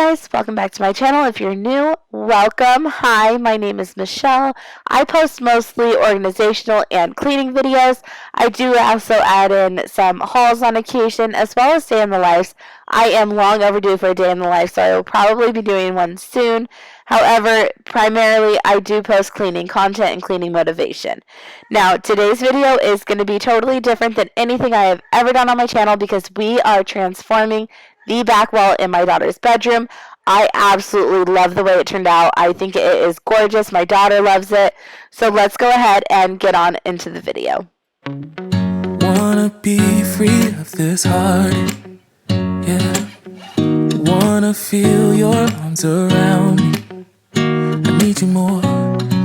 guys, welcome back to my channel. If you're new, welcome. Hi, my name is Michelle. I post mostly organizational and cleaning videos. I do also add in some hauls on occasion as well as day in the life. I am long overdue for a day in the life, so I will probably be doing one soon. However, primarily I do post cleaning content and cleaning motivation. Now, today's video is going to be totally different than anything I have ever done on my channel because we are transforming the back wall in my daughter's bedroom. I absolutely love the way it turned out. I think it is gorgeous. My daughter loves it. So let's go ahead and get on into the video. Wanna be free of this heart, yeah. Wanna feel your arms around me. I need you more,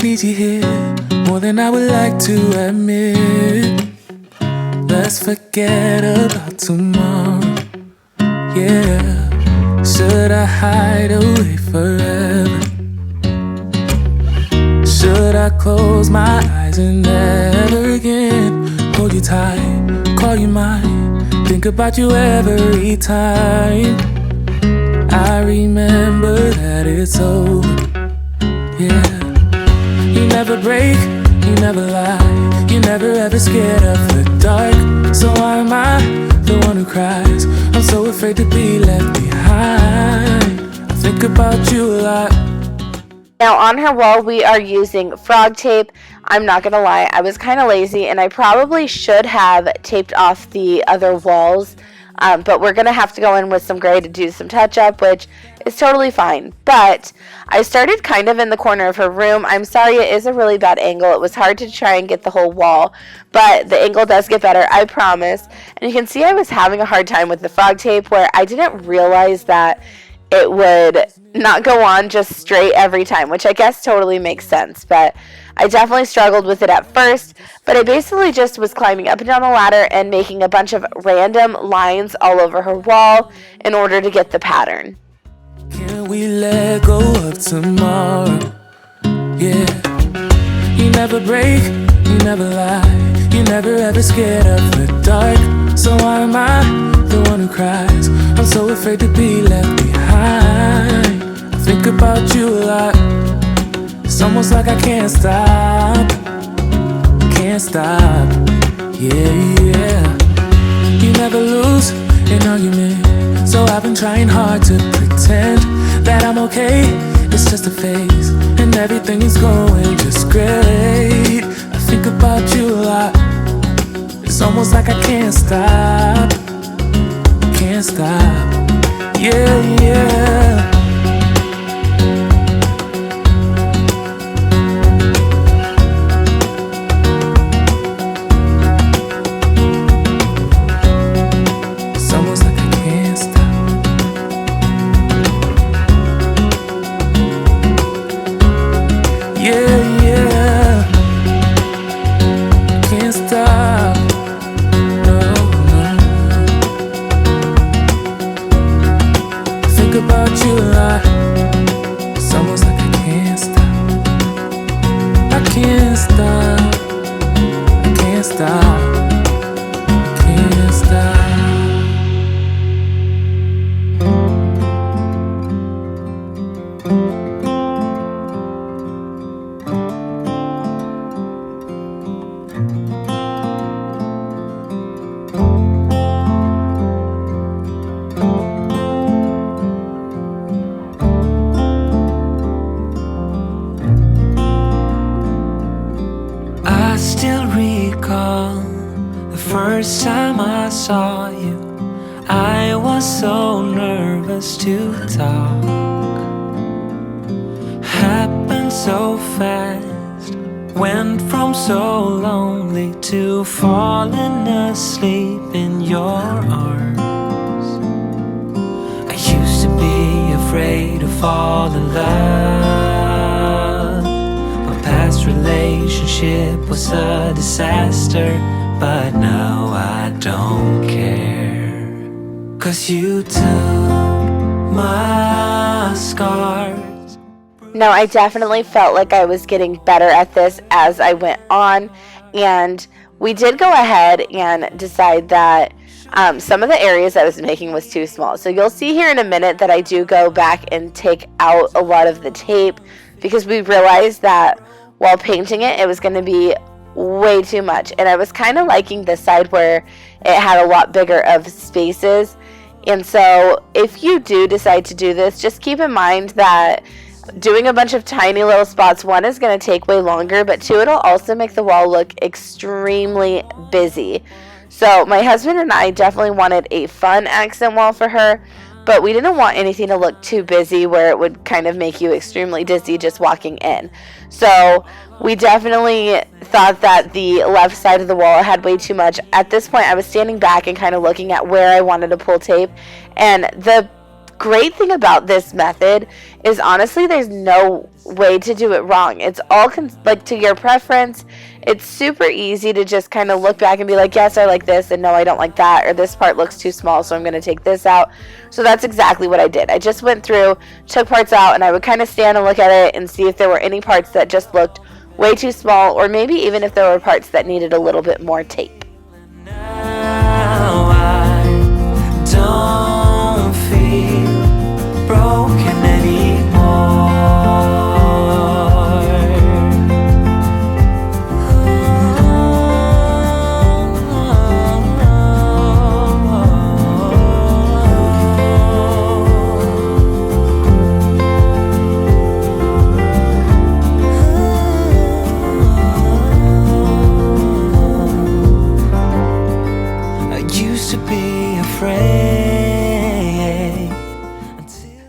need you here, more than I would like to admit. Let's forget about tomorrow, yeah. Should I hide away forever? Should I close my eyes and never again hold you tight, call you mine, think about you every time? I remember that it's over, yeah. You never break, you never lie, you never ever scared of the dark. So why am I the one who cries? I'm so afraid to be left behind. I think about you a lot. Now on her wall we are using frog tape. I'm not gonna lie, I was kind of lazy and I probably should have taped off the other walls, but we're gonna have to go in with some gray to do some touch up, which is totally fine. But I started kind of in the corner of her room. I'm sorry, it is a really bad angle. It was hard to try and get the whole wall, but the angle does get better, I promise. And you can see I was having a hard time with the frog tape where I didn't realize that it would not go on just straight every time, which I guess totally makes sense, but I definitely struggled with it at first. But I basically just was climbing up and down the ladder and making a bunch of random lines all over her wall in order to get the pattern. Can we let go of tomorrow? Yeah. You never break, you never lie, you never ever scared of the dark. So why am I the one who cries? I'm so afraid to be left behind. I think about you a lot. It's almost like I can't stop, can't stop. Yeah, yeah. You never lose an argument, so I've been trying hard to pretend that I'm okay. It's just a phase, and everything is going just great. I think about you a lot. It's almost like I can't stop, can't stop. Yeah, yeah. It's almost like I can't stop. Yeah, yeah. Can't stop. About you a lot. It's almost like I can't stop. I can't stop. I can't stop. I can't stop. Still recall the first time I saw you. I was so nervous to talk. Happened so fast. Went from so lonely to falling asleep in your arms. I used to be afraid to fall in love. Past relationship was a disaster, but now I don't care. 'Cause you took my scars. Now I definitely felt like I was getting better at this as I went on, and we did go ahead and decide that some of the areas I was making was too small. So you'll see here in a minute that I do go back and take out a lot of the tape because we realized that while painting it, it was going to be way too much. And I was kind of liking this side where it had a lot bigger of spaces. And so if you do decide to do this, just keep in mind that doing a bunch of tiny little spots, one, is going to take way longer, but two, it'll also make the wall look extremely busy. So my husband and I definitely wanted a fun accent wall for her, but we didn't want anything to look too busy where it would kind of make you extremely dizzy just walking in. So we definitely thought that the left side of the wall had way too much. At this point, I was standing back and kind of looking at where I wanted to pull tape, and the great thing about this method is honestly there's no way to do it wrong. It's all like to your preference. It's super easy to just kind of look back and be like, yes, I like this, and no, I don't like that, or this part looks too small, so I'm going to take this out. So that's exactly what I did. I just went through, took parts out, and I would kind of stand and look at it and see if there were any parts that just looked way too small, or maybe even if there were parts that needed a little bit more tape. Now I don't feel broken anymore.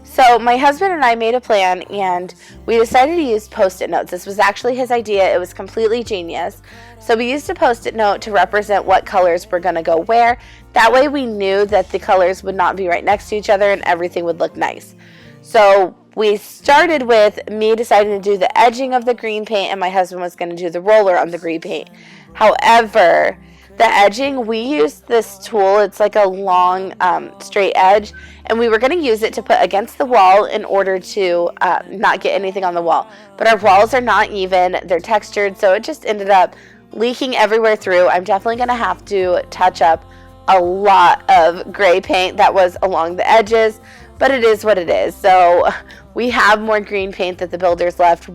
So my husband and I made a plan, and we decided to use Post-it notes. This was actually his idea. It was completely genius. So we used a Post-it note to represent what colors were going to go where. That way we knew that the colors would not be right next to each other and everything would look nice. So we started with me deciding to do the edging of the green paint, and my husband was going to do the roller on the green paint. However, the edging, we used this tool. It's like a long straight edge, and we were going to use it to put against the wall in order to not get anything on the wall. But our walls are not even, they're textured, so it just ended up leaking everywhere through. I'm definitely going to have to touch up a lot of gray paint that was along the edges, but it is what it is. So we have more green paint that the builders left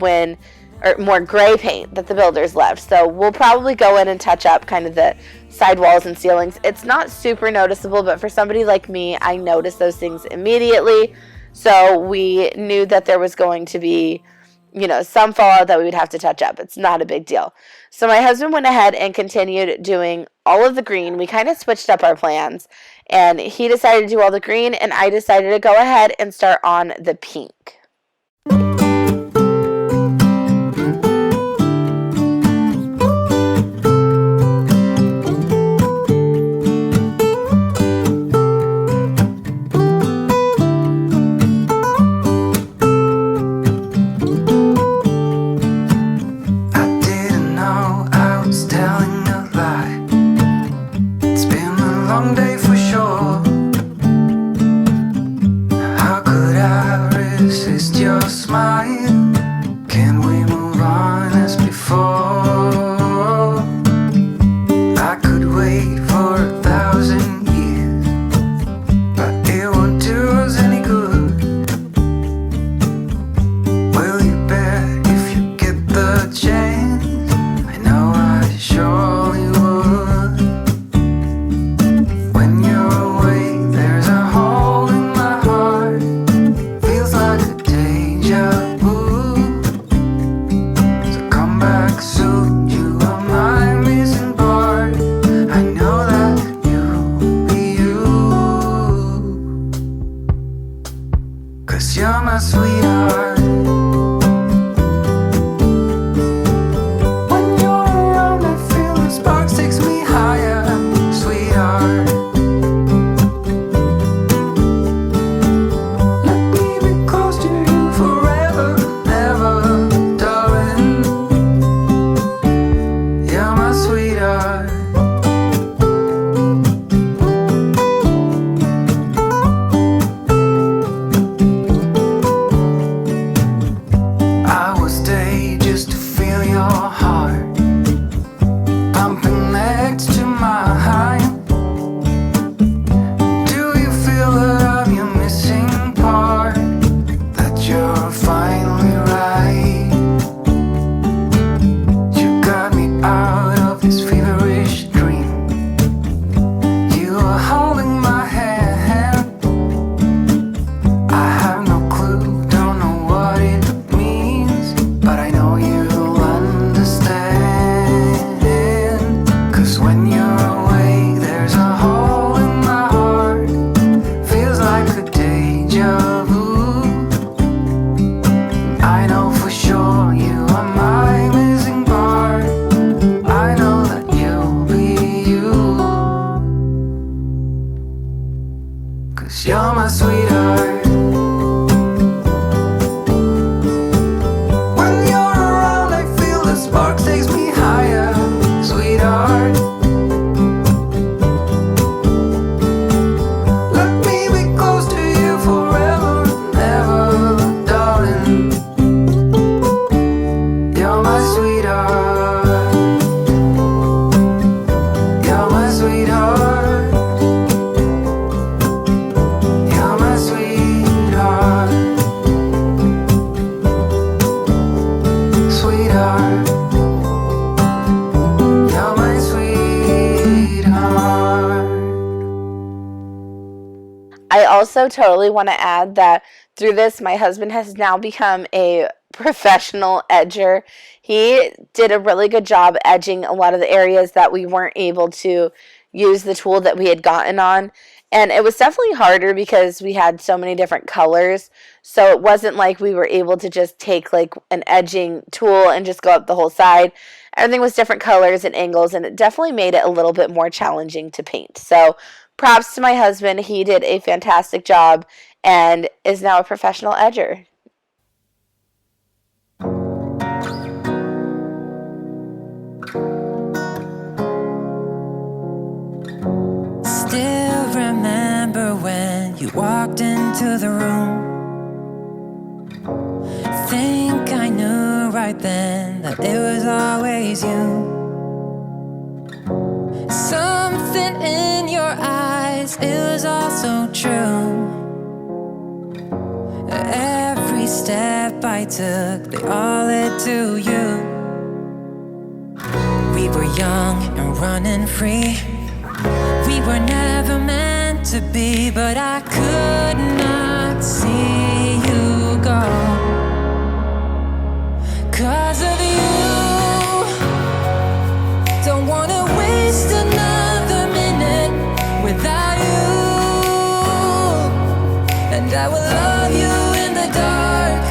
or more gray paint that the builders left. So we'll probably go in and touch up kind of the sidewalls and ceilings. It's not super noticeable, but for somebody like me, I noticed those things immediately. So we knew that there was going to be, some fallout that we would have to touch up. It's not a big deal. So my husband went ahead and continued doing all of the green. We kind of switched up our plans, and he decided to do all the green, and I decided to go ahead and start on the pink. Deja vu. also totally want to add that through this, my husband has now become a professional edger. He did a really good job edging a lot of the areas that we weren't able to use the tool that we had gotten on. And it was definitely harder because we had so many different colors. So it wasn't like we were able to just take like an edging tool and just go up the whole side. Everything was different colors and angles, and it definitely made it a little bit more challenging to paint. So props to my husband. He did a fantastic job and is now a professional edger. Still remember when you walked into the room. Think I knew right then that it was always you. Something in your eyes, it was all so true. Every step I took, they all led to you. We were young and running free. We were never meant to be, but I could not see you go. 'Cause of you, don't wanna waste another minute without you. And I will love you in the dark.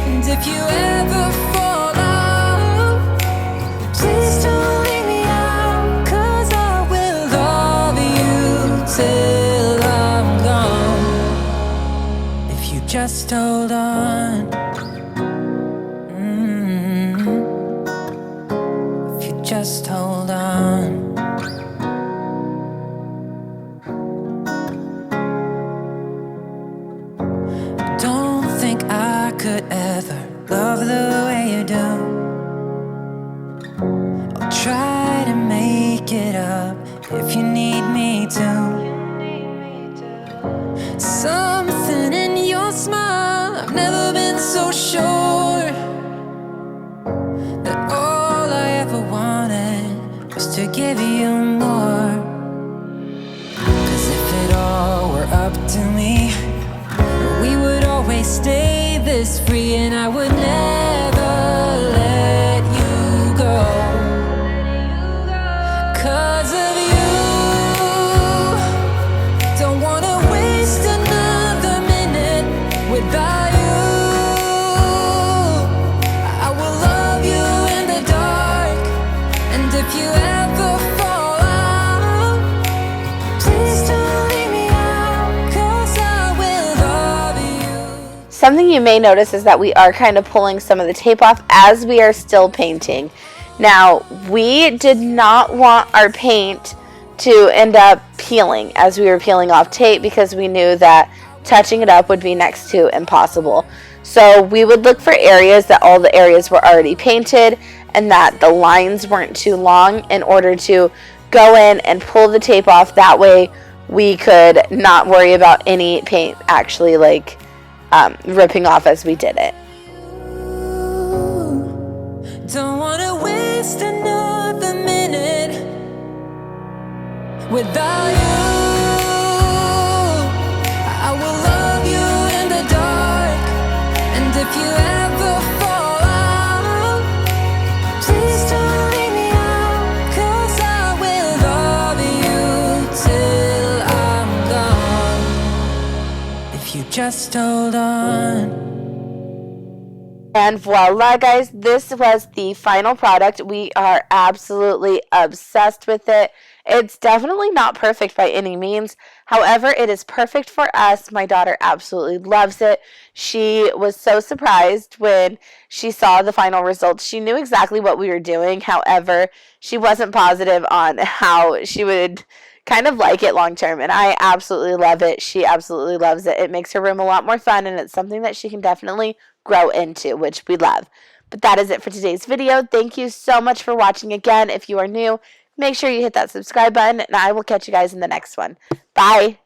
And if you ever fall out, please don't leave me out, 'cause I will love you till I'm gone. If you just hold on. If you just hold on. Don't think I could ever love the way you do. I'll try to make it up if you need me to. Something in your smile, I've never been so sure that all I ever wanted was to give you more. 'Cause if it all were up to me, we would always stay this free, and I would never let you go. 'Cause of you, don't wanna waste another minute without you. I will love you in the dark, and if you ever fall out, please don't leave me out, 'cause I will love you. Something you may notice is that we are kind of pulling some of the tape off as we are still painting. Now, we did not want our paint to end up peeling as we were peeling off tape because we knew that touching it up would be next to impossible. So we would look for areas that all the areas were already painted and that the lines weren't too long in order to go in and pull the tape off. That way we could not worry about any paint actually ripping off as we did it. Don't wanna waste another minute without you. I will love you in the dark, and if you ever fall out, please don't leave me out, 'cause I will love you till I'm gone. If you just hold on. And voila, guys, this was the final product. We are absolutely obsessed with it. It's definitely not perfect by any means. However, it is perfect for us. My daughter absolutely loves it. She was so surprised when she saw the final results. She knew exactly what we were doing. However, she wasn't positive on how she would kind of like it long term, and I absolutely love it. She absolutely loves it. It makes her room a lot more fun, and it's something that she can definitely grow into, which we love. But that is it for today's video. Thank you so much for watching again. If you are new, make sure you hit that subscribe button, and I will catch you guys in the next one. Bye.